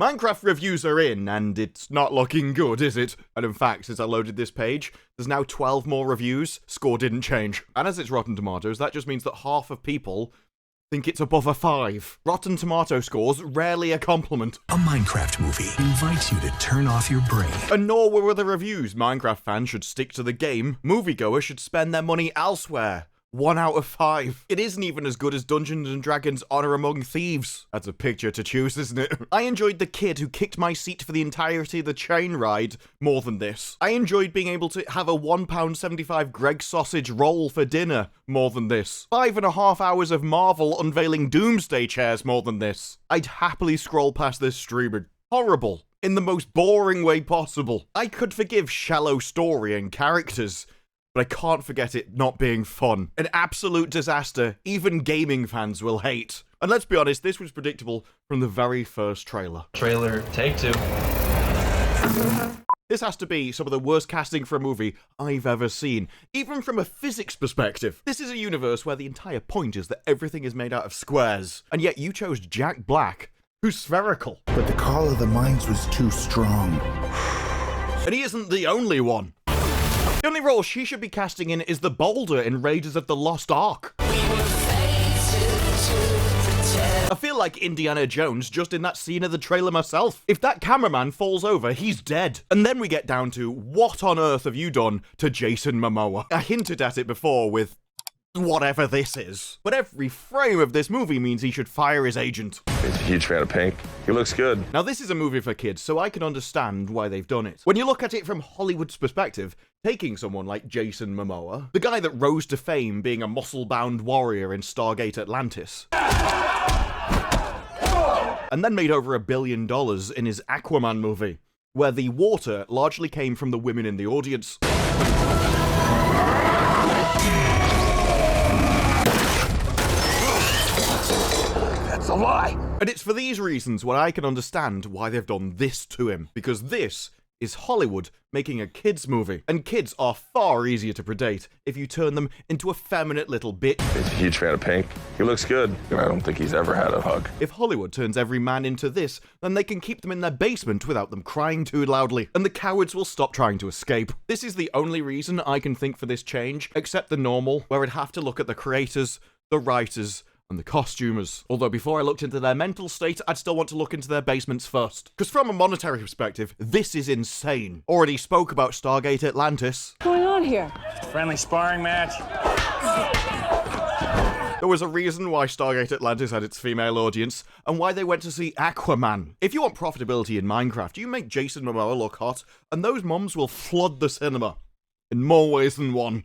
Minecraft reviews are in, and it's not looking good, is it? And in fact, since I loaded this page, there's now 12 more reviews. Score didn't change. And as it's Rotten Tomatoes, that just means that half of people think it's above a 5. Rotten Tomato scores rarely a compliment. A Minecraft movie invites you to turn off your brain. And nor were the reviews. Minecraft fans should stick to the game. Moviegoers should spend their money elsewhere. 1 out of 5. It isn't even as good as Dungeons & Dragons Honor Among Thieves. That's a picture to choose, isn't it? I enjoyed the kid who kicked my seat for the entirety of the train ride more than this. I enjoyed being able to have a £1.75 Greggs sausage roll for dinner more than this. 5.5 hours of Marvel unveiling doomsday chairs more than this. I'd happily scroll past this streaming. Horrible. In the most boring way possible. I could forgive shallow story and characters, but I can't forget it not being fun. An absolute disaster even gaming fans will hate. And let's be honest, this was predictable from the very first trailer. Trailer, take 2. This has to be some of the worst casting for a movie I've ever seen, even from a physics perspective. This is a universe where the entire point is that everything is made out of squares, and yet you chose Jack Black, who's spherical. But the call of the mines was too strong. And he isn't the only one. The only role she should be casting in is the boulder in Raiders of the Lost Ark. I feel like Indiana Jones just in that scene of the trailer myself. If that cameraman falls over, he's dead. And then we get down to, what on earth have you done to Jason Momoa? I hinted at it before with whatever this is. But every frame of this movie means he should fire his agent. He's a huge fan of Pink. He looks good. Now, this is a movie for kids, so I can understand why they've done it. When you look at it from Hollywood's perspective, taking someone like Jason Momoa, the guy that rose to fame being a muscle-bound warrior in Stargate Atlantis, and then made over $1 billion in his Aquaman movie, where the water largely came from the women in the audience. That's a lie. And it's for these reasons why I can understand why they've done this to him. Because this is Hollywood making a kids movie. And kids are far easier to predate if you turn them into effeminate little bitch. He's a huge fan of Pink. He looks good. I don't think he's ever had a hug. If Hollywood turns every man into this, then they can keep them in their basement without them crying too loudly. And the cowards will stop trying to escape. This is the only reason I can think for this change, except the normal, where I'd have to look at the creators, the writers, and the costumers. Although before I looked into their mental state, I'd still want to look into their basements first. Because from a monetary perspective, this is insane. Already spoke about Stargate Atlantis. What's going on here? Friendly sparring match. There was a reason why Stargate Atlantis had its female audience, and why they went to see Aquaman. If you want profitability in Minecraft, you make Jason Momoa look hot, and those mums will flood the cinema. In more ways than one.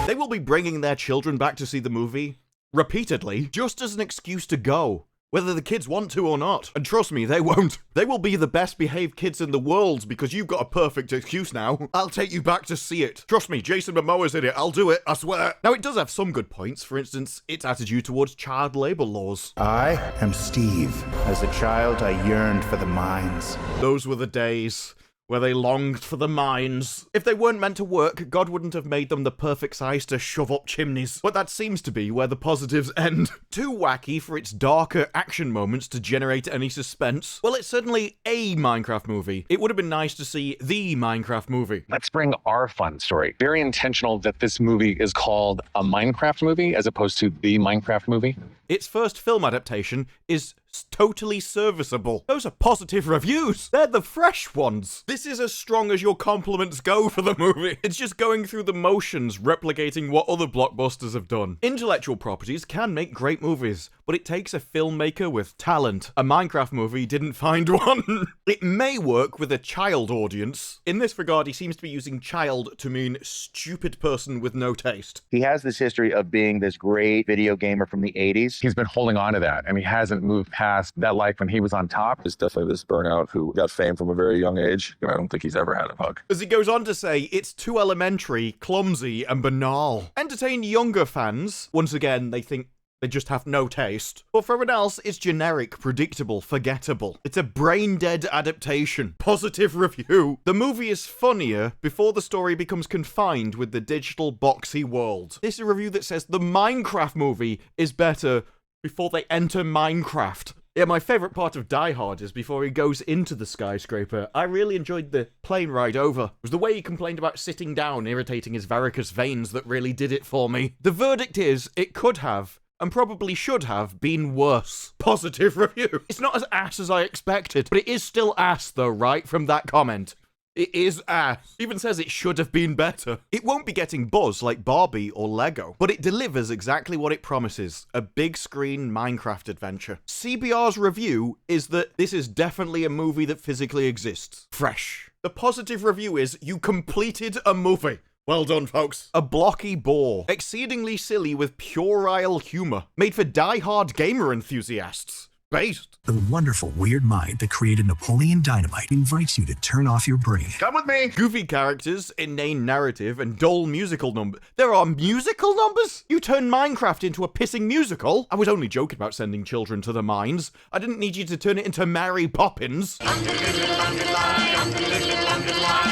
They will be bringing their children back to see the movie, repeatedly, just as an excuse to go, whether the kids want to or not. And trust me, they won't. They will be the best behaved kids in the world because you've got a perfect excuse now. I'll take you back to see it. Trust me, Jason Momoa's in it. I'll do it, I swear. Now, it does have some good points. For instance, its attitude towards child labor laws. I am Steve. As a child, I yearned for the mines. Those were the days where they longed for the mines. If they weren't meant to work, God wouldn't have made them the perfect size to shove up chimneys. But that seems to be where the positives end. Too wacky for its darker action moments to generate any suspense. Well, it's certainly a Minecraft movie. It would have been nice to see the Minecraft movie. Let's bring our fun story. Very intentional that this movie is called a Minecraft movie as opposed to the Minecraft movie. Its first film adaptation is totally serviceable. Those are positive reviews. They're the fresh ones. This is as strong as your compliments go for the movie. It's just going through the motions, replicating what other blockbusters have done. Intellectual properties can make great movies, but it takes a filmmaker with talent. A Minecraft movie didn't find one. It may work with a child audience. In this regard, he seems to be using child to mean stupid person with no taste. He has this history of being this great video gamer from the 80s. He's been holding on to that, and he hasn't moved past that life when he was on top. He's definitely this burnout who got fame from a very young age. I don't think he's ever had a hug. As he goes on to say, it's too elementary, clumsy, and banal. Entertain younger fans. Once again, they think they just have no taste. But for everyone else, it's generic, predictable, forgettable. It's a brain-dead adaptation. Positive review. The movie is funnier before the story becomes confined with the digital boxy world. This is a review that says the Minecraft movie is better before they enter Minecraft. Yeah, my favourite part of Die Hard is before he goes into the skyscraper. I really enjoyed the plane ride over. It was the way he complained about sitting down, irritating his varicose veins, that really did it for me. The verdict is, it could have, and probably should have, been worse. Positive review. It's not as ass as I expected, but it is still ass though, right, from that comment. It is ass. Even says it should have been better. It won't be getting buzz like Barbie or Lego, but it delivers exactly what it promises. A big screen Minecraft adventure. CBR's review is that this is definitely a movie that physically exists. Fresh. The positive review is, you completed a movie. Well done, folks. A blocky bore. Exceedingly silly with puerile humor. Made for die-hard gamer enthusiasts. Based. The wonderful weird mind that created Napoleon Dynamite invites you to turn off your brain. Come with me. Goofy characters, inane narrative, and dull musical number. There are musical numbers? You turn Minecraft into a pissing musical? I was only joking about sending children to the mines. I didn't need you to turn it into Mary Poppins.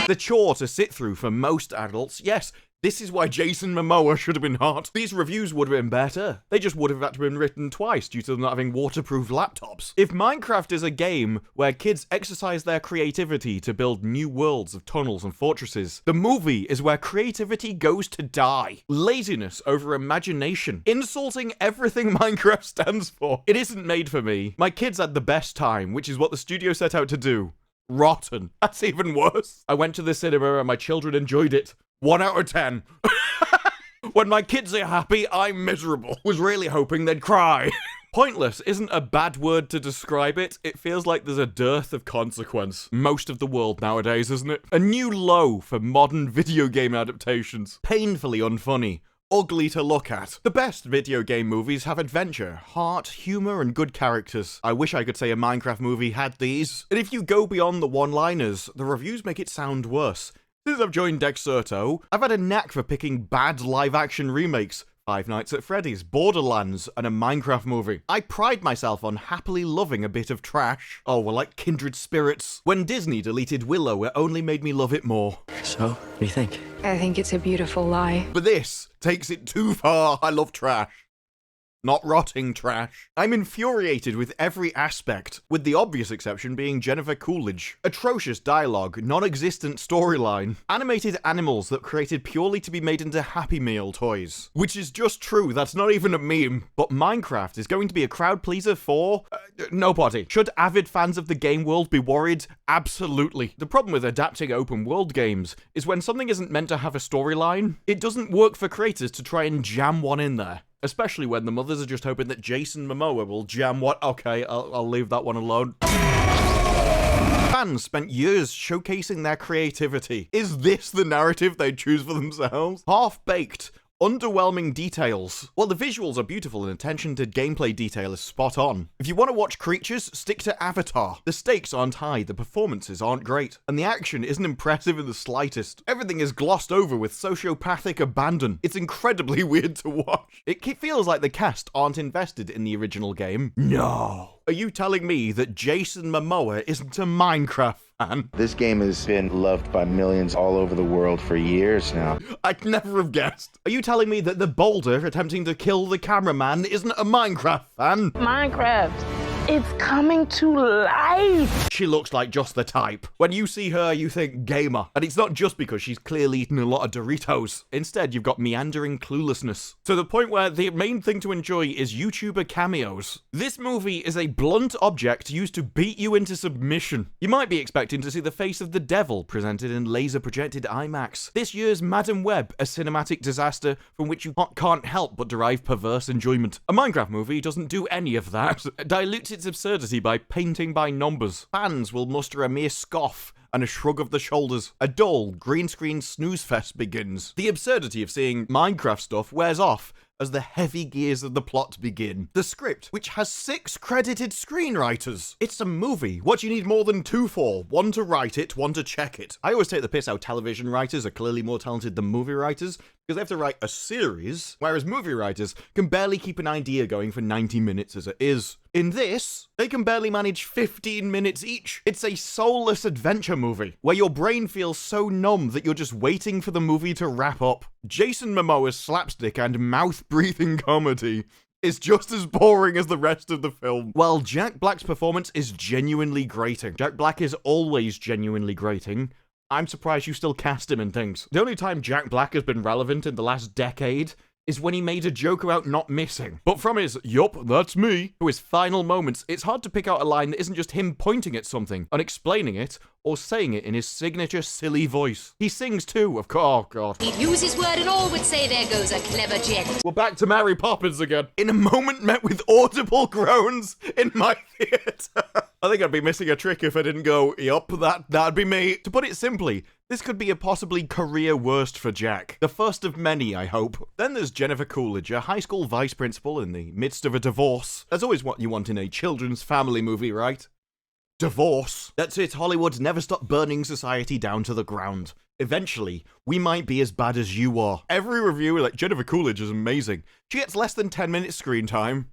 The chore to sit through for most adults, yes. This is why Jason Momoa should have been hot. These reviews would have been better. They just would have had to have been written twice due to them not having waterproof laptops. If Minecraft is a game where kids exercise their creativity to build new worlds of tunnels and fortresses, the movie is where creativity goes to die. Laziness over imagination. Insulting everything Minecraft stands for. It isn't made for me. My kids had the best time, which is what the studio set out to do. Rotten. That's even worse. I went to the cinema and my children enjoyed it. 1 out of 10. When my kids are happy, I'm miserable. Was really hoping they'd cry. Pointless isn't a bad word to describe it. It feels like there's a dearth of consequence. Most of the world nowadays, isn't it? A new low for modern video game adaptations. Painfully unfunny. Ugly to look at. The best video game movies have adventure, heart, humor, and good characters. I wish I could say a Minecraft movie had these. And if you go beyond the one-liners, the reviews make it sound worse. Since I've joined Dexerto, I've had a knack for picking bad live-action remakes. Five Nights at Freddy's, Borderlands, and a Minecraft movie. I pride myself on happily loving a bit of trash. Oh, we're like kindred spirits. When Disney deleted Willow, it only made me love it more. So, what do you think? I think it's a beautiful lie. But this takes it too far. I love trash. Not rotting trash. I'm infuriated with every aspect, with the obvious exception being Jennifer Coolidge. Atrocious dialogue, non-existent storyline, animated animals that created purely to be made into Happy Meal toys. Which is just true, that's not even a meme. But Minecraft is going to be a crowd pleaser for... nobody. Should avid fans of the game world be worried? Absolutely. The problem with adapting open world games is when something isn't meant to have a storyline, it doesn't work for creators to try and jam one in there. Especially when the mothers are just hoping that Jason Momoa will jam what... Okay, I'll leave that one alone. Fans spent years showcasing their creativity. Is this the narrative they choose for themselves? Half-baked. Underwhelming details. Well, the visuals are beautiful and attention to gameplay detail is spot on. If you want to watch creatures, stick to Avatar. The stakes aren't high, the performances aren't great, and the action isn't impressive in the slightest. Everything is glossed over with sociopathic abandon. It's incredibly weird to watch. It feels like the cast aren't invested in the original game. No. Are you telling me that Jason Momoa isn't a Minecraft fan? This game has been loved by millions all over the world for years now. I'd never have guessed. Are you telling me that the boulder attempting to kill the cameraman isn't a Minecraft fan? Minecraft. It's coming to life. She looks like just the type. When you see her, you think gamer. And it's not just because she's clearly eaten a lot of Doritos. Instead, you've got meandering cluelessness. To the point where the main thing to enjoy is YouTuber cameos. This movie is a blunt object used to beat you into submission. You might be expecting to see the face of the devil presented in laser-projected IMAX. This year's Madam Web, a cinematic disaster from which you can't help but derive perverse enjoyment. A Minecraft movie doesn't do any of that. It dilutes its absurdity by painting by numbers. Fans will muster a mere scoff and a shrug of the shoulders. A dull, green screen snooze fest begins. The absurdity of seeing Minecraft stuff wears off as the heavy gears of the plot begin. The script, which has 6 credited screenwriters. It's a movie. What do you need more than 2 for? One to write it, one to check it. I always take the piss how television writers are clearly more talented than movie writers, because they have to write a series, whereas movie writers can barely keep an idea going for 90 minutes as it is. In this, they can barely manage 15 minutes each. It's a soulless adventure movie, where your brain feels so numb that you're just waiting for the movie to wrap up. Jason Momoa's slapstick and mouth-breathing comedy is just as boring as the rest of the film. While Jack Black's performance is genuinely grating. Jack Black is always genuinely grating. I'm surprised you still cast him in things. The only time Jack Black has been relevant in the last decade is when he made a joke about not missing. But from his, "Yup, that's me," to his final moments, it's hard to pick out a line that isn't just him pointing at something and explaining it, or saying it in his signature silly voice. He sings too, of course. Oh, God. He'd use his word and all would say, "There goes a clever gent." We're back to Mary Poppins again. In a moment met with audible groans in my theatre. I think I'd be missing a trick if I didn't go, "Yup, that'd be me." To put it simply, this could be a possibly career worst for Jack. The first of many, I hope. Then there's Jennifer Coolidge, a high school vice principal in the midst of a divorce. That's always what you want in a children's family movie, right? Divorce. That's it, Hollywood never stopped burning society down to the ground. Eventually, we might be as bad as you are. Every review, like, Jennifer Coolidge is amazing. She gets less than 10 minutes screen time.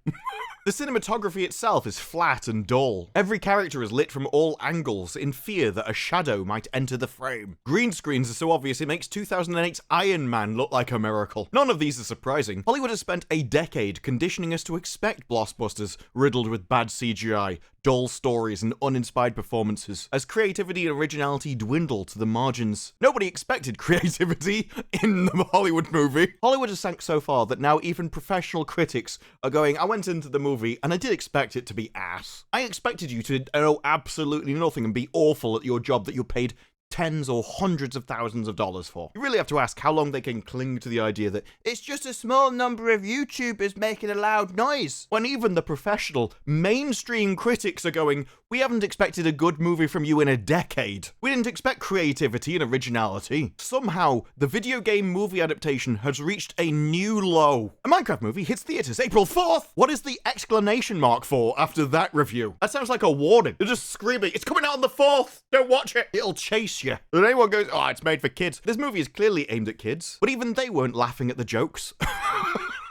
The cinematography itself is flat and dull. Every character is lit from all angles in fear that a shadow might enter the frame. Green screens are so obvious it makes 2008's Iron Man look like a miracle. None of these are surprising. Hollywood has spent a decade conditioning us to expect blockbusters riddled with bad CGI, dull stories, and uninspired performances, as creativity and originality dwindle to the margins. Nobody expected creativity in the Hollywood movie. Hollywood has sank so far that now even professional critics are going, "I went into the movie and I did expect it to be ass. I expected you to know absolutely nothing and be awful at your job that you're paid tens or hundreds of thousands of dollars for." You really have to ask how long they can cling to the idea that it's just a small number of YouTubers making a loud noise, when even the professional, mainstream critics are going, "We haven't expected a good movie from you in a decade. We didn't expect creativity and originality." Somehow, the video game movie adaptation has reached a new low. A Minecraft movie hits theaters April 4th! What is the exclamation mark for after that review? That sounds like a warning. They're just screaming, "It's coming out on the 4th! Don't watch it! It'll chase you." And anyone goes, "Oh, it's made for kids." This movie is clearly aimed at kids, but even they weren't laughing at the jokes.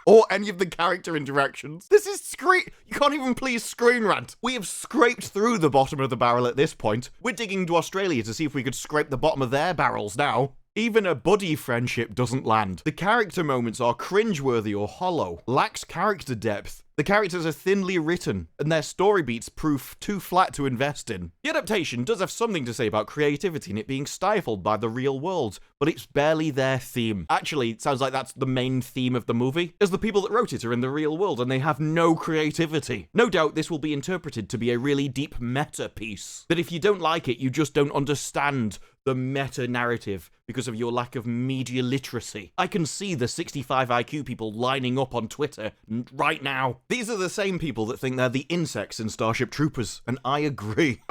Or any of the character interactions. This is you can't even please Screen Rant. We have scraped through the bottom of the barrel at this point. We're digging to Australia to see if we could scrape the bottom of their barrels now. Even a buddy friendship doesn't land. The character moments are cringeworthy or hollow, lacks character depth. The characters are thinly written, and their story beats prove too flat to invest in. The adaptation does have something to say about creativity and it being stifled by the real world, but it's barely their theme. Actually, it sounds like that's the main theme of the movie, as the people that wrote it are in the real world and they have no creativity. No doubt this will be interpreted to be a really deep meta piece, that if you don't like it, you just don't understand the meta-narrative because of your lack of media literacy. I can see the 65 IQ people lining up on Twitter right now. These are the same people that think they're the insects in Starship Troopers, and I agree.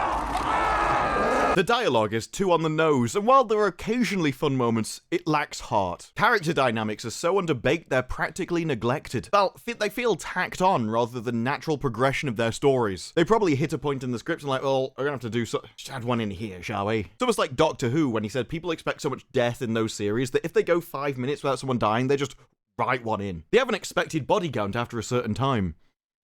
The dialogue is too on the nose, and while there are occasionally fun moments, it lacks heart. Character dynamics are so underbaked they're practically neglected. Well, they feel tacked on rather than natural progression of their stories. They probably hit a point in the script and like, well, we're gonna have to do so. Just add one in here, shall we? It's almost like Doctor Who when he said people expect so much death in those series that if they go 5 minutes without someone dying, they just write one in. They have an expected body count after a certain time.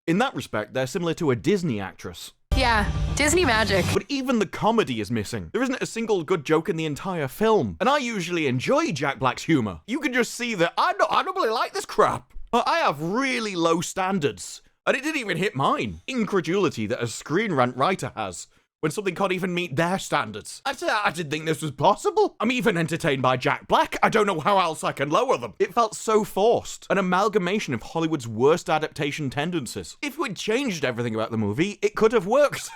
In that respect, they're similar to a Disney actress. Yeah, Disney magic. But even the comedy is missing. There isn't a single good joke in the entire film. And I usually enjoy Jack Black's humor. You can just see that I don't really like this crap. I have really low standards. And it didn't even hit mine. Incredulity that a Screen Rant writer has when something can't even meet their standards. I didn't think this was possible. I'm even entertained by Jack Black. I don't know how else I can lower them. It felt so forced. An amalgamation of Hollywood's worst adaptation tendencies. If we'd changed everything about the movie, it could have worked.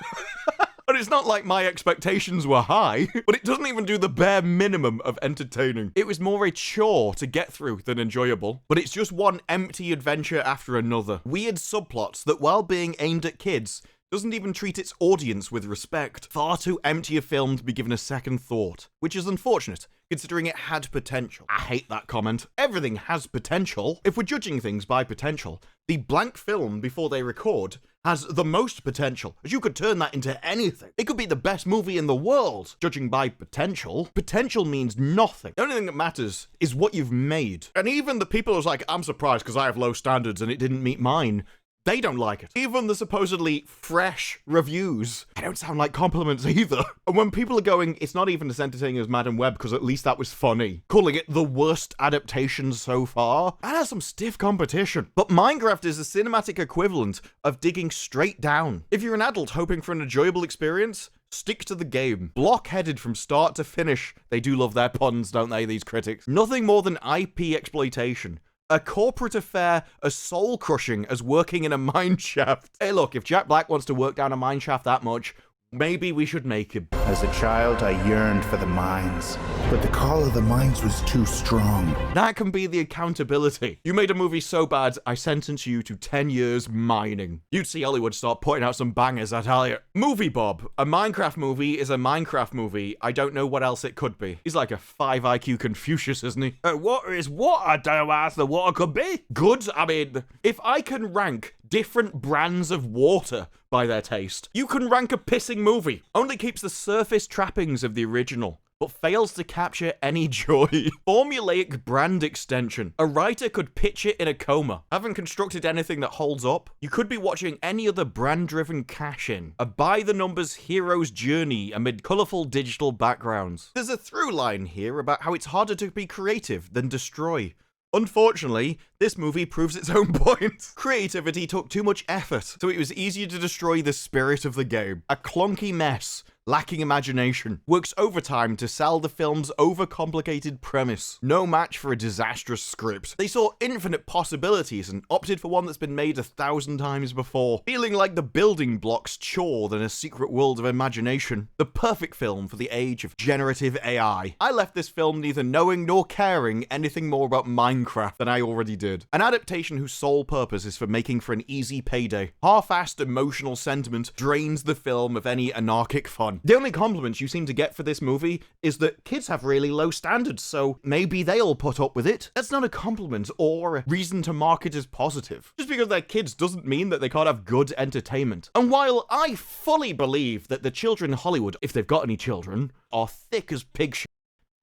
And it's not like my expectations were high, but it doesn't even do the bare minimum of entertaining. It was more a chore to get through than enjoyable, but it's just one empty adventure after another. Weird subplots that, while being aimed at kids, doesn't even treat its audience with respect. Far too empty a film to be given a second thought, which is unfortunate, considering it had potential. I hate that comment. Everything has potential. If we're judging things by potential, the blank film before they record has the most potential, as you could turn that into anything. It could be the best movie in the world. Judging by potential, potential means nothing. The only thing that matters is what you've made. And even the people who's like, I'm surprised because I have low standards and it didn't meet mine, They don't like it. Even the supposedly fresh reviews, they don't sound like compliments either. And when people are going, it's not even as entertaining as Madam Web because at least that was funny, calling it the worst adaptation so far, that has some stiff competition. But Minecraft is the cinematic equivalent of digging straight down. If you're an adult hoping for an enjoyable experience, stick to the game. Block-headed from start to finish. They do love their puns, don't they, these critics? Nothing more than IP exploitation. A corporate affair as soul-crushing as working in a mine shaft. Hey look, if Jack Black wants to work down a mine shaft that much, maybe we should make him. As a child, I yearned for the mines, but the call of the mines was too strong. That can be the accountability. You made a movie so bad, I sentence you to 10 years mining. You'd see Hollywood start putting out some bangers, I tell you. Movie Bob. A Minecraft movie is a Minecraft movie. I don't know what else it could be. He's like a 5 IQ Confucius, isn't he? What is what? I don't know what else the water could be. Good? I mean, if I can rank different brands of water by their taste, you can rank a pissing movie. Only keeps the surface trappings of the original, but fails to capture any joy. Formulaic brand extension. A writer could pitch it in a coma. Haven't constructed anything that holds up. You could be watching any other brand-driven cash-in. A by-the-numbers hero's journey amid colourful digital backgrounds. There's a through line here about how it's harder to be creative than destroy. Unfortunately, this movie proves its own point. Creativity took too much effort, so it was easier to destroy the spirit of the game. A clunky mess, lacking imagination, works overtime to sell the film's overcomplicated premise. No match for a disastrous script. They saw infinite possibilities and opted for one that's been made 1,000 times before, feeling like the building blocks chore than a secret world of imagination. The perfect film for the age of generative AI. I left this film neither knowing nor caring anything more about Minecraft than I already did. An adaptation whose sole purpose is for making for an easy payday. Half-assed emotional sentiment drains the film of any anarchic fun. The only compliment you seem to get for this movie is that kids have really low standards, so maybe they'll put up with it. That's not a compliment or a reason to mark it as positive. Just because they're kids doesn't mean that they can't have good entertainment. And while I fully believe that the children in Hollywood, if they've got any children, are thick as pig shit,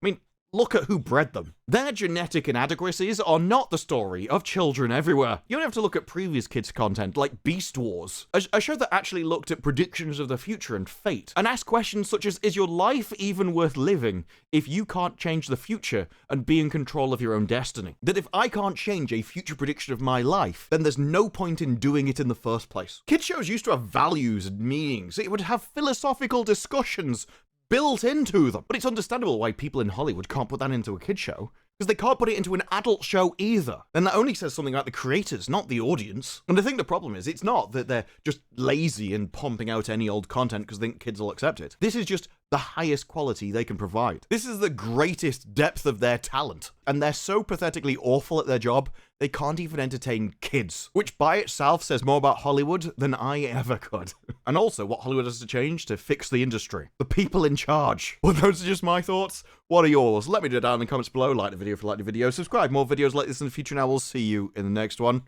I mean, look at who bred them. Their genetic inadequacies are not the story of children everywhere. You don't have to look at previous kids' content, like Beast Wars, a show that actually looked at predictions of the future and fate, and asked questions such as, is your life even worth living if you can't change the future and be in control of your own destiny? That if I can't change a future prediction of my life, then there's no point in doing it in the first place. Kids shows used to have values and meanings. It would have philosophical discussions built into them. But it's understandable why people in Hollywood can't put that into a kid show, because they can't put it into an adult show either. And that only says something about the creators, not the audience. And I think the problem is, it's not that they're just lazy and pumping out any old content because they think kids will accept it. This is just the highest quality they can provide. This is the greatest depth of their talent. And they're so pathetically awful at their job, they can't even entertain kids. Which by itself says more about Hollywood than I ever could. And also what Hollywood has to change to fix the industry. The people in charge. Well, those are just my thoughts. What are yours? Let me know down in the comments below. Like the video if you like the video. Subscribe. More videos like this in the future, and I will see you in the next one.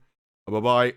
Bye-bye.